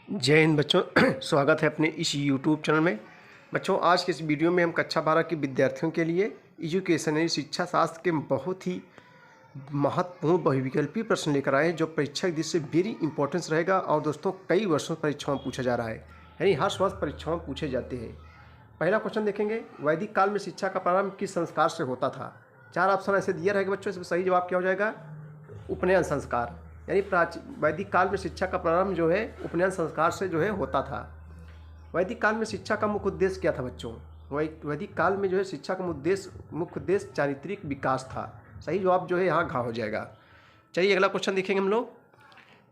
जय हिंद बच्चों। स्वागत है अपने इस YouTube चैनल में। बच्चों, आज के इस वीडियो में हम कक्षा 12 के विद्यार्थियों के लिए एजुकेशन यानी शिक्षा शास्त्र के बहुत ही महत्वपूर्ण बहुविकल्पी प्रश्न लेकर आए हैं, जो परीक्षा की दृष्टि से वेरी इंपॉर्टेंस रहेगा। और दोस्तों, कई वर्षों परीक्षाओं में पूछा जा रहा है, यानी हर वर्ष परीक्षाओं में पूछे जाते हैं। पहला क्वेश्चन देखेंगे, वैदिक काल में शिक्षा का प्रारंभ किस संस्कार से होता था? 4 ऑप्शन ऐसे दिया रहेगा बच्चों, इसमें सही जवाब क्या हो जाएगा? उपनयन संस्कार। यानी वैदिक काल में शिक्षा का प्रारंभ जो है उपनयन संस्कार से जो है होता था। वैदिक काल में शिक्षा का मुख्य उद्देश्य क्या था बच्चों? वैदिक काल में जो है शिक्षा का मुख्य उद्देश्य चारित्रिक विकास था। सही जवाब जो है यहाँ घा हो जाएगा। चलिए अगला क्वेश्चन देखेंगे हम लोग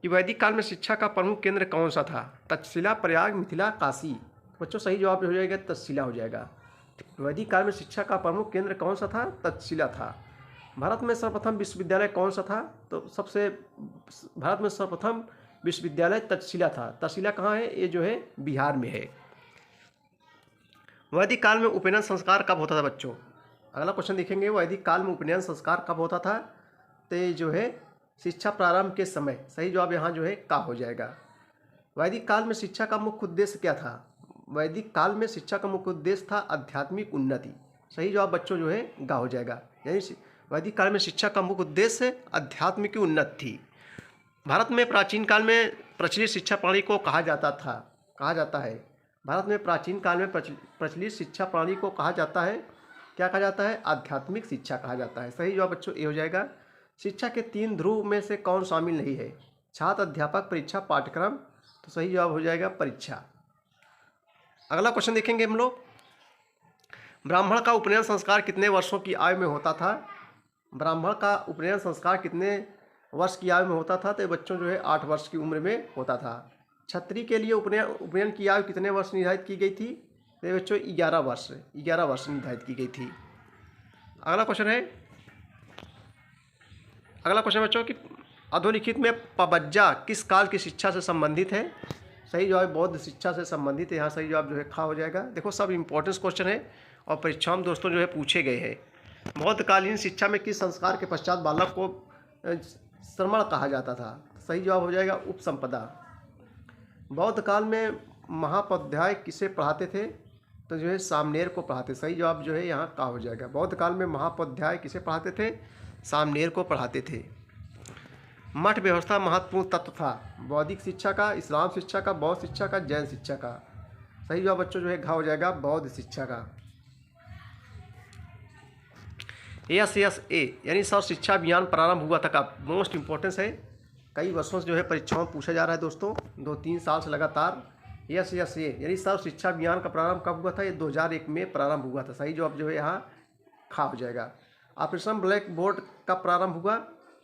कि वैदिक काल में शिक्षा का प्रमुख केंद्र कौन सा था? तक्षशिला, प्रयाग, मिथिला, काशी। बच्चों सही जवाब हो जाएगा तक्षशिला हो जाएगा। वैदिक काल में शिक्षा का प्रमुख केंद्र कौन सा था? तक्षशिला था। भारत में सर्वप्रथम विश्वविद्यालय कौन सा था? तो भारत में सर्वप्रथम विश्वविद्यालय तक्षशिला था। तक्षशिला कहाँ है? ये जो है बिहार में है। वैदिक काल में उपनयन संस्कार कब होता था बच्चों? अगला क्वेश्चन देखेंगे, वैदिक काल में उपनयन संस्कार कब होता था? तो ये जो है शिक्षा प्रारंभ के समय। सही जवाब यहाँ जो है का हो जाएगा। वैदिक काल में शिक्षा का मुख्य उद्देश्य क्या था? वैदिक काल में शिक्षा का मुख्य उद्देश्य था आध्यात्मिक उन्नति। सही जवाब बच्चों जो है गा हो जाएगा। यानी वैदिक काल में शिक्षा का मुख्य उद्देश्य आध्यात्मिक की उन्नति थी। भारत में प्राचीन काल में प्रचलित शिक्षा प्रणाली को कहा जाता है। भारत में प्राचीन काल में प्रचलित शिक्षा प्रणाली को कहा जाता है, क्या कहा जाता है? आध्यात्मिक शिक्षा कहा जाता है। सही जवाब बच्चों ये हो जाएगा। शिक्षा के 3 ध्रुव में से कौन शामिल नहीं है? छात्र, अध्यापक, परीक्षा, पाठ्यक्रम। तो सही जवाब हो जाएगा परीक्षा। अगला क्वेश्चन देखेंगे हम लोग, ब्राह्मण का उपनयन संस्कार कितने वर्षों की आयु में होता था? ब्राह्मण का उपनयन संस्कार कितने वर्ष की आयु में होता था? तो बच्चों जो है 8 वर्ष की उम्र में होता था। क्षत्रिय के लिए उपनयन की आयु कितने वर्ष निर्धारित की गई थी? तो बच्चों 11 वर्ष निर्धारित की गई थी। अगला क्वेश्चन बच्चों कि अधोलिखित में पबज्जा किस काल की शिक्षा से संबंधित है? सही जवाब बौद्ध शिक्षा से संबंधित है। यहाँ सही जवाब जो है खा हो जाएगा। देखो सब इंपॉर्टेंट क्वेश्चन है और परीक्षा में दोस्तों जो है पूछे गए हैं। बौद्धकालीन शिक्षा में किस संस्कार के पश्चात बालक को श्रमण कहा जाता था? सही जवाब हो जाएगा उपसंपदा। बौद्ध काल में महापाध्याय किसे पढ़ाते थे? तो जो है सामनेर को पढ़ाते। सही जवाब जो है यहाँ का हो जाएगा। बौद्ध काल में महापाध्याय किसे पढ़ाते थे? सामनेर को पढ़ाते थे। मठ व्यवस्था महत्वपूर्ण तत्व था। बौद्धिक शिक्षा का, इस्लाम शिक्षा का, बौद्ध शिक्षा का, जैन शिक्षा का। सही जवाब बच्चों जो है घा हो जाएगा बौद्ध शिक्षा का। SSA यानी सर्व शिक्षा अभियान प्रारंभ हुआ था कब? मोस्ट इंपॉर्टेंस है, कई वर्षों से जो है परीक्षाओं में पूछा जा रहा है दोस्तों, 2-3 साल से लगातार। SSA यानी सर्व शिक्षा अभियान का प्रारंभ कब हुआ था? ये 2001 में प्रारंभ हुआ था। सही जवाब जो है यहाँ खा हो जाएगा। ऑपरेशन ब्लैक बोर्ड का प्रारंभ हुआ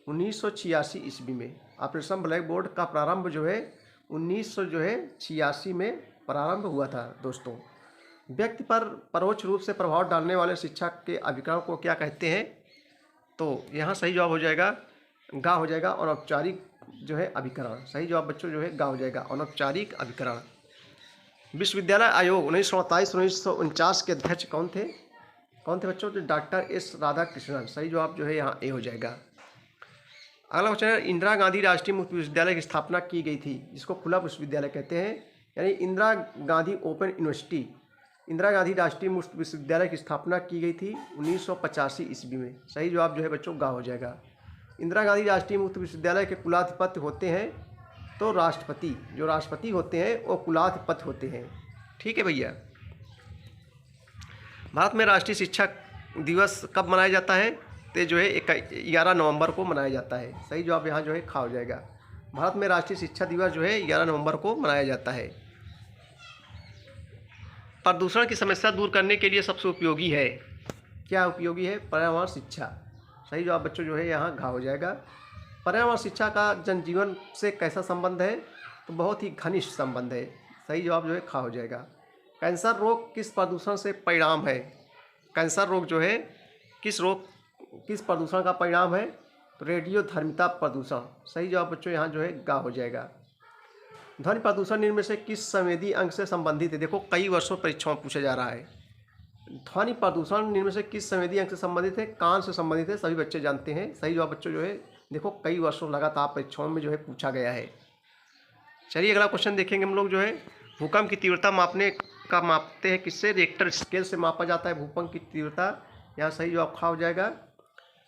1986 ईस्वी में। ऑपरेशन ब्लैक बोर्ड का प्रारंभ जो है 1986 में प्रारंभ हुआ था दोस्तों। व्यक्ति पर परोक्ष रूप से प्रभाव डालने वाले शिक्षा के अभिकरण को क्या कहते हैं? तो यहाँ सही जवाब हो जाएगा गा हो जाएगा अनौपचारिक जो है अभिकरण। सही जवाब बच्चों जो है गा हो जाएगा अनौपचारिक अभिकरण। विश्वविद्यालय आयोग 1947-1949 के अध्यक्ष कौन थे बच्चों? तो डॉक्टर S राधाकृष्णन। सही जवाब जो है यहाँ ए हो जाएगा। अगला क्वेश्चन है, इंदिरा गांधी राष्ट्रीय मुक्त विश्वविद्यालय की स्थापना की गई थी, जिसको खुला विश्वविद्यालय कहते हैं, यानी इंदिरा गांधी ओपन यूनिवर्सिटी। इंदिरा गांधी राष्ट्रीय मुक्त विश्वविद्यालय की स्थापना की गई थी 1985 ईस्वी में। सही जवाब जो है बच्चों गा हो जाएगा। इंदिरा गांधी राष्ट्रीय मुक्त विश्वविद्यालय के कुलाधिपति होते हैं तो राष्ट्रपति। जो राष्ट्रपति होते हैं वो कुलाधिपति होते हैं। ठीक है भैया। भारत में राष्ट्रीय शिक्षा दिवस कब मनाया जाता है? तो जो है 11 नवंबर को मनाया जाता है। सही जवाब यहाँ जो है खा हो जाएगा। भारत में राष्ट्रीय शिक्षा दिवस जो है 11 नवंबर को मनाया जाता है। प्रदूषण की समस्या दूर करने के लिए सबसे उपयोगी है, क्या उपयोगी है? पर्यावरण शिक्षा। सही जवाब बच्चों जो है यहाँ घा हो जाएगा। पर्यावरण शिक्षा का जनजीवन से कैसा संबंध है? तो बहुत ही घनिष्ठ संबंध है। सही जवाब जो है खा हो जाएगा। कैंसर रोग किस प्रदूषण से परिणाम है? कैंसर रोग जो है किस प्रदूषण का परिणाम है? तो रेडियोधर्मिता प्रदूषण। सही जवाब बच्चों यहाँ जो है गा हो जाएगा। ध्वनि प्रदूषण निम्न में से किस संवेदी अंग से संबंधित है? देखो कई वर्षों परीक्षाओं में पूछा जा रहा है। ध्वनि प्रदूषण निम्न में से किस संवेदी अंग से संबंधित है? कान से संबंधित है, सभी बच्चे जानते हैं। सही जवाब बच्चों जो है देखो कई वर्षों लगातार परीक्षाओं में जो है पूछा गया है। चलिए अगला क्वेश्चन देखेंगे हम लोग जो है, भूकंप की तीव्रता मापते हैं किससे? रिक्टर स्केल से मापा जाता है भूकंप की तीव्रता। यहाँ सही जवाब खा हो जाएगा।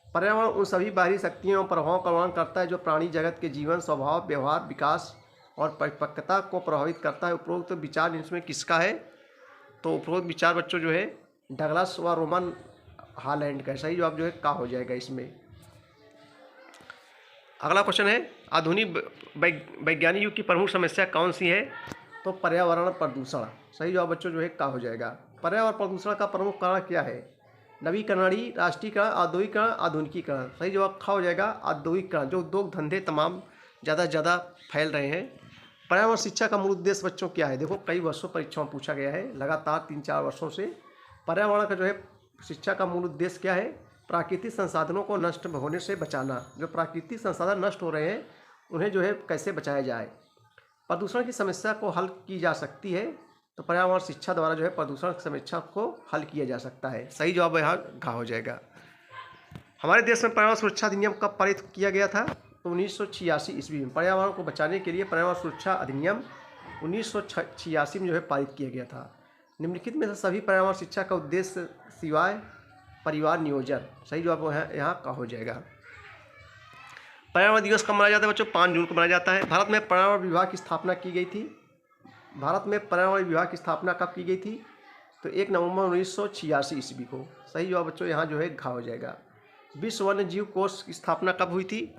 पर्यावरण उन सभी बाहरी शक्तियों और प्रभावों का वर्णन करता है जो प्राणी जगत के जीवन, स्वभाव, व्यवहार, विकास और परिपक्वता को प्रभावित करता है। उपरोक्त विचार इसमें किसका है? तो उपरोक्त विचार बच्चों जो है डगलस व रोमन हॉलैंड का। सही जवाब जो है का हो जाएगा इसमें। अगला क्वेश्चन है, आधुनिक वैज्ञानिक युग की प्रमुख समस्या कौन सी है? तो पर्यावरण प्रदूषण। सही जवाब बच्चों जो है का हो जाएगा। पर्यावरण प्रदूषण का प्रमुख कारण क्या है? नवीकरणीय, राष्ट्रीयकरण, औद्योगिकरण, आधुनिकीकरण। सही जवाब खा हो जाएगा औद्योगिकरण। जो उद्योग धंधे तमाम ज़्यादा से ज़्यादा फैल रहे हैं। पर्यावरण शिक्षा का मूल उद्देश्य बच्चों क्या है? देखो कई वर्षों परीक्षाओं में पूछा गया है, लगातार 3-4 वर्षों से। पर्यावरण का जो है शिक्षा का मूल उद्देश्य क्या है? प्राकृतिक संसाधनों को नष्ट होने से बचाना। जो प्राकृतिक संसाधन नष्ट हो रहे हैं उन्हें जो है कैसे बचाया जाए। प्रदूषण की समस्या को हल की जा सकती है। तो पर्यावरण शिक्षा द्वारा जो है प्रदूषण की समस्या को हल किया जा सकता है। सही जवाब यहाँ घा हो जाएगा। हमारे देश में पर्यावरण सुरक्षा अधिनियम कब पारित किया गया था? तो 1986 ईस्वी में। पर्यावरण को बचाने के लिए पर्यावरण सुरक्षा अधिनियम 1986 में जो है पारित किया गया था। निम्नलिखित में से सभी पर्यावरण शिक्षा का उद्देश्य सिवाय परिवार नियोजन। सही जवाब यहाँ का हो जाएगा। पर्यावरण दिवस कब मनाया जाता है बच्चों? 5 जून को मनाया जाता है। भारत में पर्यावरण विभाग की स्थापना की गई थी। भारत में पर्यावरण विभाग की स्थापना कब की गई थी? तो 1 नवंबर 1986 ईस्वी को। सही जवाब बच्चों यहाँ जो है घा हो जाएगा। विश्व वन्य जीव कोष की स्थापना कब हुई थी?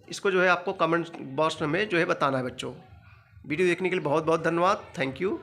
इसको जो है आपको कमेंट बॉक्स में जो है बताना है बच्चों। वीडियो देखने के लिए बहुत बहुत धन्यवाद। Thank you.